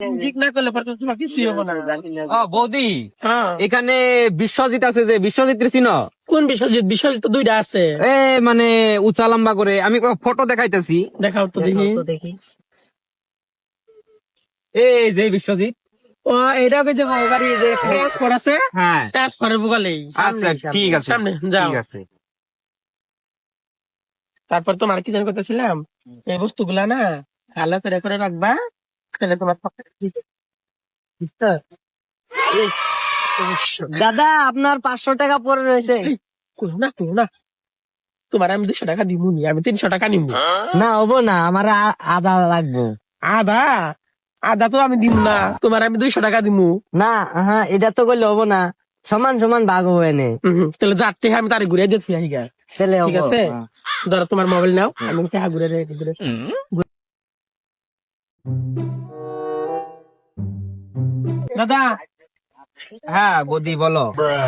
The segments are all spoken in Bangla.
ঠিক না করলে পরে তো তোমার কিছুই হবো না। ও বৌদি, হ্যাঁ, এখানে বিশ্বজিৎ আছে, যে বিশ্বজিৎ চিনো? কোন বিশ্বজিৎ? বিশ্বজিৎ তো দুইটা আছে। এ মানে উঁচা লম্বা করে, আমি ফটো দেখাইতেছি। দেখাও তো দেখি। এই যে বিশ্বজিৎ। ও এটা ওই যে গাড়ি যে ট্রান্সফার আছে, হ্যাঁ, ট্রান্সফারের বুকালেই। আচ্ছা ঠিক আছে, সামনে যাও। ঠিক আছে। তারপর তোমার কি জানি করতেছিলাম, এই বস্তুগুলা না ভালো করে করে রাখবা, তাহলে তোমার পকেটে ঢুকবে। বুঝছো? এই, দাদা আপনার 500 টাকা পরে রয়েছে। করো না, তোমার আমি 200 টাকা দিব নি, আমি 300 টাকা নিব। না হবো না, আমার আদা লাগবো। আদা? আদা তো আমি দিব না, তোমার আমি 200 টাকা দিব। না, হ্যাঁ এটা তো করলে হবো না, সমান সমান ভাগ হবে এনে। তাহলে যারটি আমি তারে ঘুরে দিতে আহিগা। তাহলে ঠিক হবো। আছে, হ্যাঁ। ধরো তোমার মোবাইল নাও, আমি টাকা ঘুরে ঘুরে। দাদা, হ্যাঁ বৌদি বলো।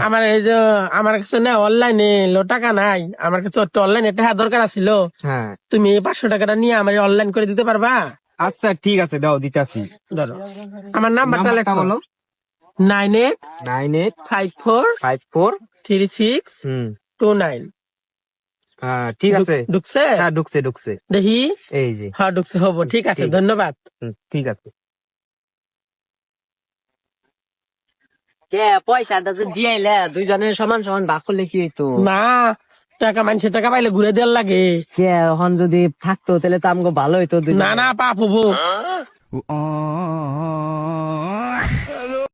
আমার এই যে আমার কাছে না অনলাইনে টাকা নাই, আমার কাছে একটা অনলাইনে টাকা দরকার আছিল। হ্যাঁ, তুমি এই 500 টাকাটা নিয়ে আমার অনলাইন করে দিতে পারবা? আচ্ছা ঠিক আছে, দাও দিতেছি। ধরো, আমার নাম্বারটা নাম্বারটা লেখো। বলো। 985436 হুম, 29। ঠিক আছে। ঢুকছে? হ্যাঁ ঢুকছে ঢুকছে, দেখি। এই যে। হ্যাঁ ঢুকছে, হবো। ঠিক আছে, ঠিক। ধন্যবাদ। ঠিক আছে। কে পয়সাটা যে দিয়াইলে দুইজনের সমান সমান ভাগ করলে কি হইতো? না, টাকা মানুষের টাকা পাইলে ঘুরে দেওয়ার লাগে। কে এখন যদি থাকতো তাহলে তো আমাকে ভালো হইতো না দুইজনের। না, পাপ হবো।